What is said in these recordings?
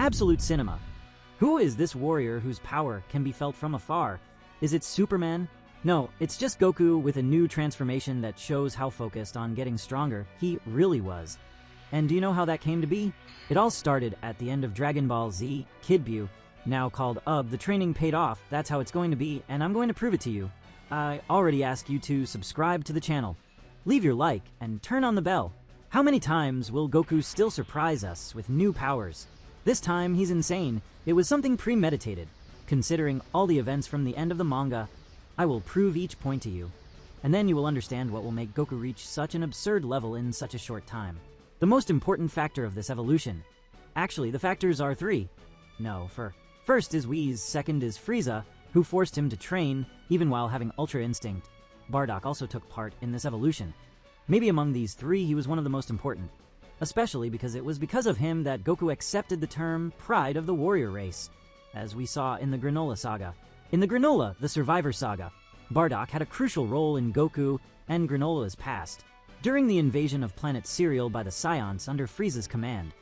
Absolute cinema. Who is this warrior whose power can be felt from afar? Is it Superman? No, it's just Goku with a new transformation that shows how focused on getting stronger he really was. And do you know how that came to be? It all started at the end of Dragon Ball Z, Kid Buu, now called UB. The training paid off, that's how it's going to be, and I'm going to prove it to you. I already asked you to subscribe to the channel, leave your like, and turn on the bell. How many times will Goku still surprise us with new powers? This time, he's insane. It was something premeditated. Considering all the events from the end of the manga, I will prove each point to you. And then you will understand what will make Goku reach such an absurd level in such a short time. The most important factor of this evolution. Actually, the factors are three. No, first is Whis, second is Frieza, who forced him to train even while having Ultra Instinct. Bardock also took part in this evolution. Maybe among these three, he was one of the most important. Especially because it was because of him that Goku accepted the term Pride of the Warrior Race, as we saw in the Granola Saga. In the Granola, the Survivor Saga, Bardock had a crucial role in Goku and Granola's past. During the invasion of planet Cereal by the Saiyans under Frieza's command,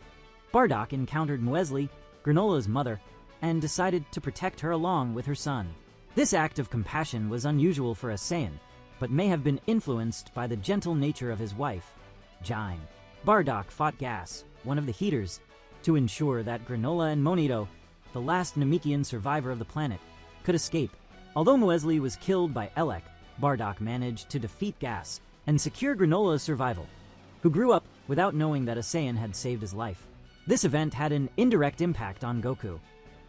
Bardock encountered Muesli, Granola's mother, and decided to protect her along with her son. This act of compassion was unusual for a Saiyan, but may have been influenced by the gentle nature of his wife, Jine. Bardock fought Gas, one of the Heaters, to ensure that Granola and Monito, the last Namekian survivor of the planet, could escape. Although Muesli was killed by Elec, Bardock managed to defeat Gas and secure Granola's survival, who grew up without knowing that a Saiyan had saved his life. This event had an indirect impact on Goku,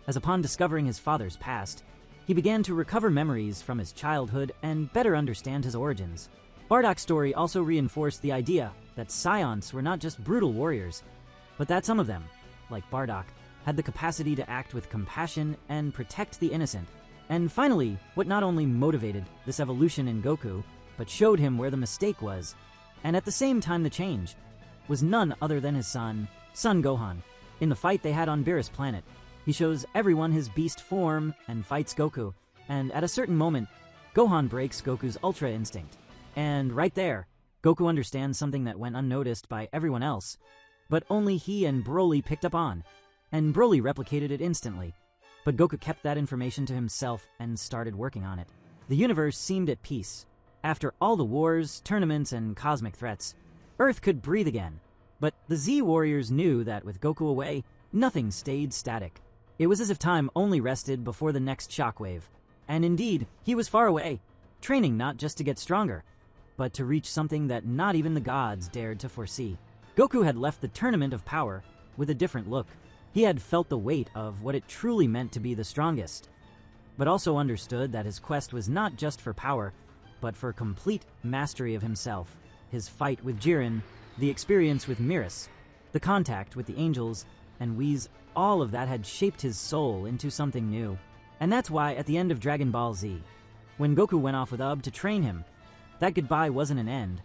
as upon discovering his father's past, he began to recover memories from his childhood and better understand his origins. Bardock's story also reinforced the idea that Saiyans were not just brutal warriors, but that some of them, like Bardock, had the capacity to act with compassion and protect the innocent. And finally, what not only motivated this evolution in Goku, but showed him where the mistake was, and at the same time the change, was none other than his son Gohan. In the fight they had on Beerus planet, he shows everyone his beast form and fights Goku, and at a certain moment, Gohan breaks Goku's Ultra Instinct. And right there, Goku understands something that went unnoticed by everyone else, but only he and Broly picked up on, and Broly replicated it instantly. But Goku kept that information to himself and started working on it. The universe seemed at peace. After all the wars, tournaments, and cosmic threats, Earth could breathe again. But the Z Warriors knew that with Goku away, nothing stayed static. It was as if time only rested before the next shockwave. And indeed, he was far away, training not just to get stronger, but to reach something that not even the gods dared to foresee. Goku had left the Tournament of Power with a different look. He had felt the weight of what it truly meant to be the strongest, but also understood that his quest was not just for power, but for complete mastery of himself. His fight with Jiren, the experience with Miras, the contact with the angels, and Whis, all of that had shaped his soul into something new. And that's why at the end of Dragon Ball Z, when Goku went off with UB to train him, that goodbye wasn't an end,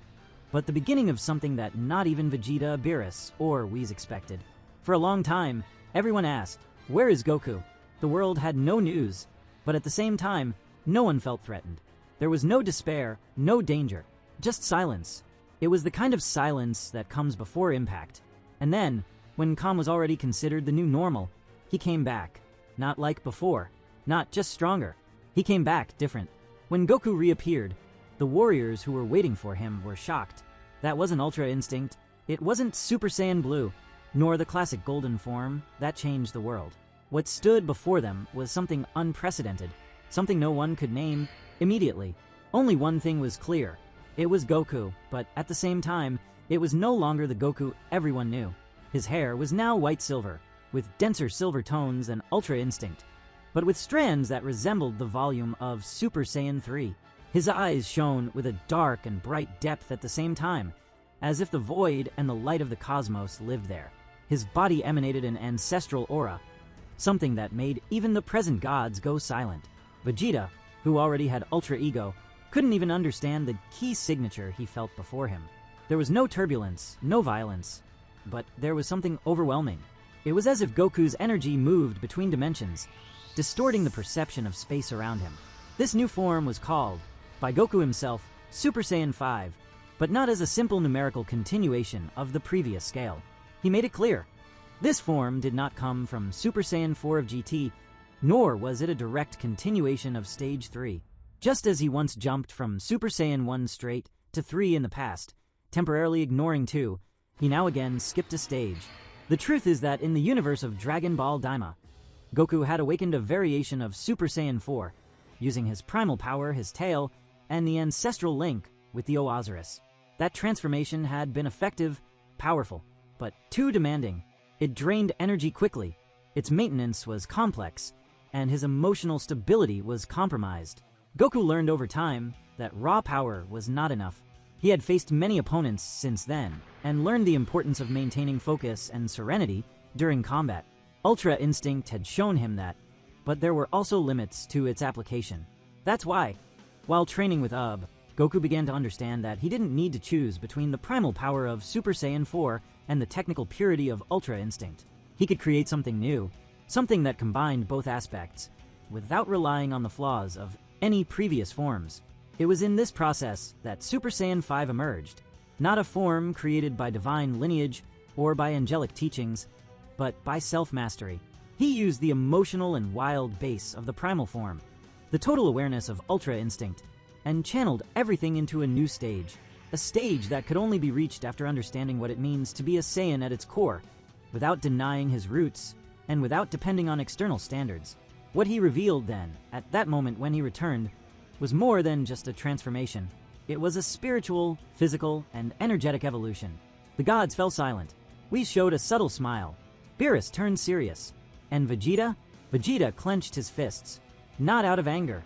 but the beginning of something that not even Vegeta, Beerus, or Whis expected. For a long time, everyone asked, where is Goku? The world had no news, but at the same time, no one felt threatened. There was no despair, no danger, just silence. It was the kind of silence that comes before impact. And then, when calm was already considered the new normal, he came back. Not like before, not just stronger. He came back different. When Goku reappeared, the warriors who were waiting for him were shocked. That wasn't Ultra Instinct, it wasn't Super Saiyan Blue, nor the classic golden form that changed the world. What stood before them was something unprecedented, something no one could name immediately. Only one thing was clear. It was Goku, but at the same time, it was no longer the Goku everyone knew. His hair was now white-silver, with denser silver tones and Ultra Instinct, but with strands that resembled the volume of Super Saiyan 3. His eyes shone with a dark and bright depth at the same time, as if the void and the light of the cosmos lived there. His body emanated an ancestral aura, something that made even the present gods go silent. Vegeta, who already had Ultra Ego, couldn't even understand the key signature he felt before him. There was no turbulence, no violence, but there was something overwhelming. It was as if Goku's energy moved between dimensions, distorting the perception of space around him. This new form was called, by Goku himself, Super Saiyan 5, but not as a simple numerical continuation of the previous scale. He made it clear. This form did not come from Super Saiyan 4 of GT, nor was it a direct continuation of Stage 3. Just as he once jumped from Super Saiyan 1 straight to 3 in the past, temporarily ignoring 2, he now again skipped a stage. The truth is that in the universe of Dragon Ball Daima, Goku had awakened a variation of Super Saiyan 4, using his primal power, his tail, and the ancestral link with the Oazarus. That transformation had been effective, powerful, but too demanding. It drained energy quickly, its maintenance was complex, and his emotional stability was compromised. Goku learned over time that raw power was not enough. He had faced many opponents since then, and learned the importance of maintaining focus and serenity during combat. Ultra Instinct had shown him that, but there were also limits to its application. That's why, while training with Goku began to understand that he didn't need to choose between the primal power of Super Saiyan 4 and the technical purity of Ultra Instinct. He could create something new, something that combined both aspects, without relying on the flaws of any previous forms. It was in this process that Super Saiyan 5 emerged, not a form created by divine lineage or by angelic teachings, but by self-mastery. He used the emotional and wild base of the primal form, the total awareness of Ultra Instinct, and channeled everything into a new stage, a stage that could only be reached after understanding what it means to be a Saiyan at its core, without denying his roots, and without depending on external standards. What he revealed then, at that moment when he returned, was more than just a transformation. It was a spiritual, physical, and energetic evolution. The gods fell silent. Whis showed a subtle smile. Beerus turned serious. And Vegeta clenched his fists, not out of anger,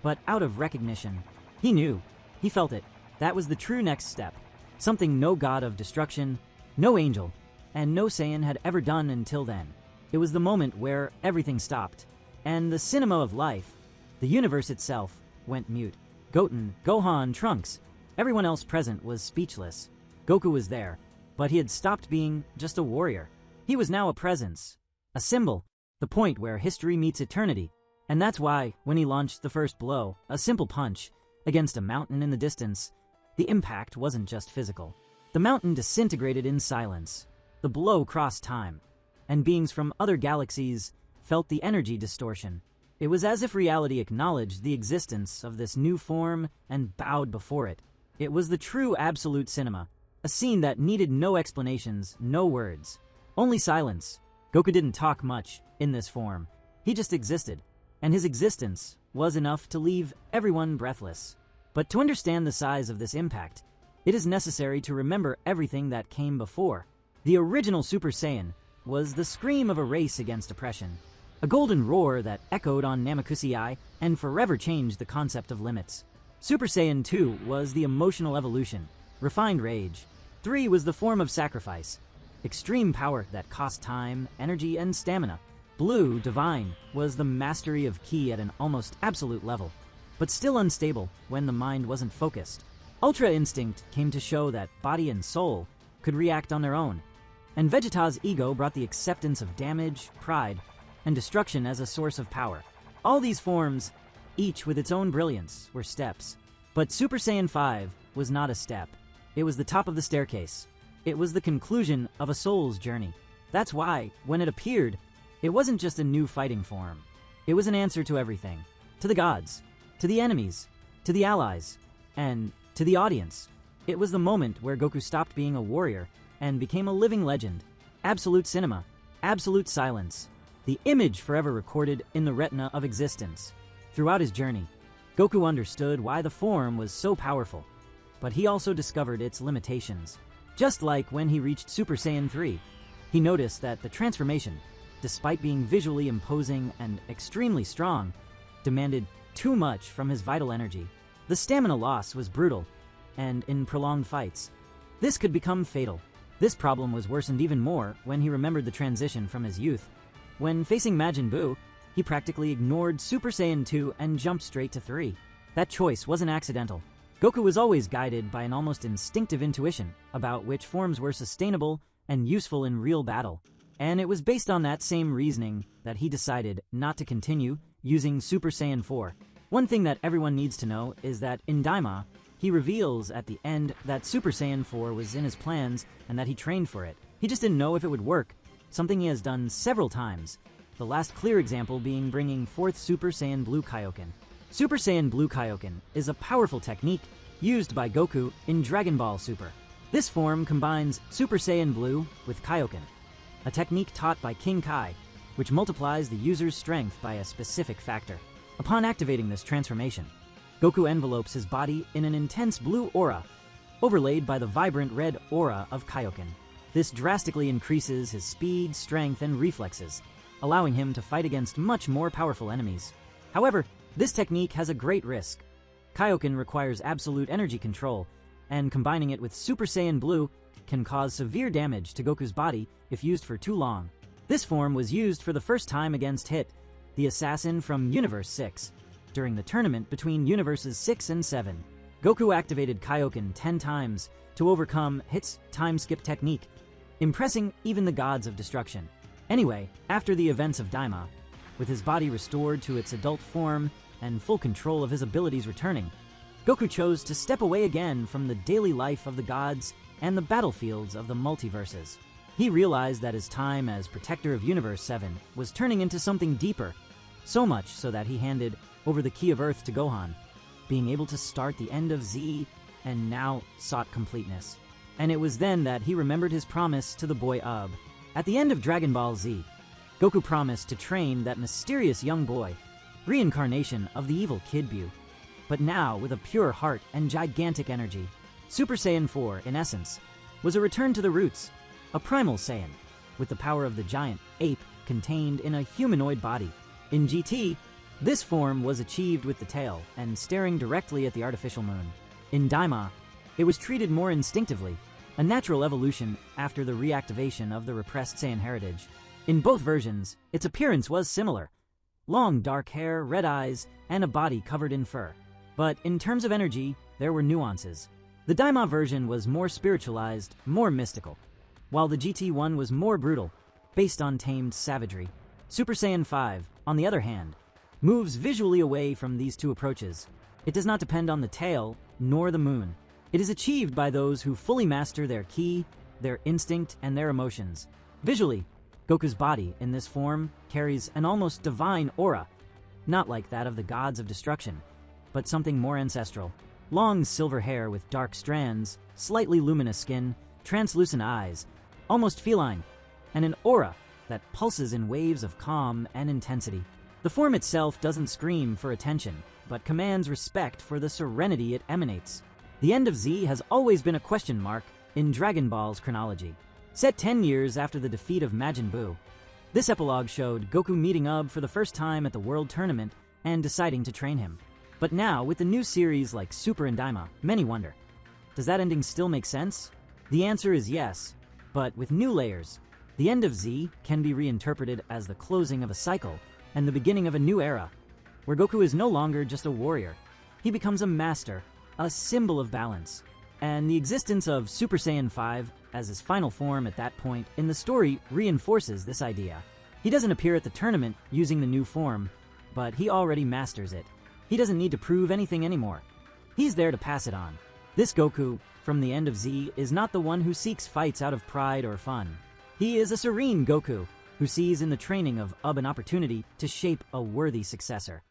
but out of recognition. He knew. He felt it. That was the true next step. Something no god of destruction, no angel, and no Saiyan had ever done until then. It was the moment where everything stopped, and the cinema of life, the universe itself, went mute. Goten, Gohan, Trunks, everyone else present was speechless. Goku was there, but he had stopped being just a warrior. He was now a presence, a symbol, the point where history meets eternity. And that's why, when he launched the first blow, a simple punch, against a mountain in the distance, the impact wasn't just physical. The mountain disintegrated in silence. The blow crossed time, and beings from other galaxies felt the energy distortion. It was as if reality acknowledged the existence of this new form and bowed before it. It was the true absolute cinema, a scene that needed no explanations, no words, only silence. Goku didn't talk much in this form. He just existed, and his existence was enough to leave everyone breathless. But to understand the size of this impact, it is necessary to remember everything that came before. The original Super Saiyan was the scream of a race against oppression, a golden roar that echoed on Namekusei and forever changed the concept of limits. Super Saiyan 2 was the emotional evolution, refined rage. 3 was the form of sacrifice, extreme power that cost time, energy, and stamina. Blue, divine, was the mastery of ki at an almost absolute level, but still unstable when the mind wasn't focused. Ultra Instinct came to show that body and soul could react on their own, and Vegeta's ego brought the acceptance of damage, pride, and destruction as a source of power. All these forms, each with its own brilliance, were steps. But Super Saiyan 5 was not a step. It was the top of the staircase. It was the conclusion of a soul's journey. That's why, when it appeared, it wasn't just a new fighting form. It was an answer to everything. To the gods, to the enemies, to the allies, and to the audience. It was the moment where Goku stopped being a warrior and became a living legend. Absolute cinema, absolute silence. The image forever recorded in the retina of existence. Throughout his journey, Goku understood why the form was so powerful, but he also discovered its limitations. Just like when he reached Super Saiyan 3, he noticed that the transformation, despite being visually imposing and extremely strong, demanded too much from his vital energy. The stamina loss was brutal, and in prolonged fights, this could become fatal. This problem was worsened even more when he remembered the transition from his youth. When facing Majin Buu, he practically ignored Super Saiyan 2 and jumped straight to 3. That choice wasn't accidental. Goku was always guided by an almost instinctive intuition about which forms were sustainable and useful in real battle. And it was based on that same reasoning that he decided not to continue using Super Saiyan 4. One thing that everyone needs to know is that in Daima, he reveals at the end that Super Saiyan 4 was in his plans and that he trained for it. He just didn't know if it would work. something he has done several times, the last clear example being bringing forth Super Saiyan Blue Kaioken. Super Saiyan Blue Kaioken is a powerful technique used by Goku in Dragon Ball Super. This form combines Super Saiyan Blue with Kaioken, a technique taught by King Kai, which multiplies the user's strength by a specific factor. Upon activating this transformation, Goku envelopes his body in an intense blue aura, overlaid by the vibrant red aura of Kaioken. This drastically increases his speed, strength, and reflexes, allowing him to fight against much more powerful enemies. However, this technique has a great risk. Kaioken requires absolute energy control, and combining it with Super Saiyan Blue can cause severe damage to Goku's body if used for too long. This form was used for the first time against Hit, the assassin from Universe 6, during the tournament between Universes 6 and 7. Goku activated Kaioken 10 times to overcome Hit's time skip technique, impressing even the gods of destruction. Anyway, after the events of Daima, with his body restored to its adult form and full control of his abilities returning, Goku chose to step away again from the daily life of the gods and the battlefields of the multiverses. He realized that his time as protector of Universe 7 was turning into something deeper, so much so that he handed over the Key of Earth to Gohan, being able to start the end of Z and now sought completeness. And it was then that he remembered his promise to the boy Ub. At the end of Dragon Ball Z, Goku promised to train that mysterious young boy, reincarnation of the evil Kid Buu, but now with a pure heart and gigantic energy. Super Saiyan 4, in essence, was a return to the roots, a primal Saiyan, with the power of the giant ape contained in a humanoid body. In GT, this form was achieved with the tail and staring directly at the artificial moon. In Daima, it was treated more instinctively, a natural evolution after the reactivation of the repressed Saiyan heritage. In both versions, its appearance was similar: long dark hair, red eyes, and a body covered in fur. But in terms of energy, there were nuances. The Daima version was more spiritualized, more mystical, while the GT one was more brutal, based on tamed savagery. Super Saiyan 5, on the other hand, moves visually away from these two approaches. It does not depend on the tail, nor the moon. It is achieved by those who fully master their ki, their instinct, and their emotions. Visually, Goku's body in this form carries an almost divine aura, not like that of the gods of destruction, but something more ancestral. Long silver hair with dark strands, slightly luminous skin, translucent eyes, almost feline, and an aura that pulses in waves of calm and intensity. The form itself doesn't scream for attention, but commands respect for the serenity it emanates. The end of Z has always been a question mark in Dragon Ball's chronology. Set 10 years after the defeat of Majin Buu, this epilogue showed Goku meeting Ub for the first time at the World Tournament and deciding to train him. But now, with the new series like Super and Daima, many wonder, does that ending still make sense? The answer is yes, but with new layers. The end of Z can be reinterpreted as the closing of a cycle and the beginning of a new era, where Goku is no longer just a warrior. He becomes a master, a symbol of balance. And the existence of Super Saiyan 5 as his final form at that point in the story reinforces this idea. He doesn't appear at the tournament using the new form, but he already masters it. He doesn't need to prove anything anymore. He's there to pass it on. This Goku, from the end of Z, is not the one who seeks fights out of pride or fun. He is a serene Goku, who sees in the training of Ub an opportunity to shape a worthy successor.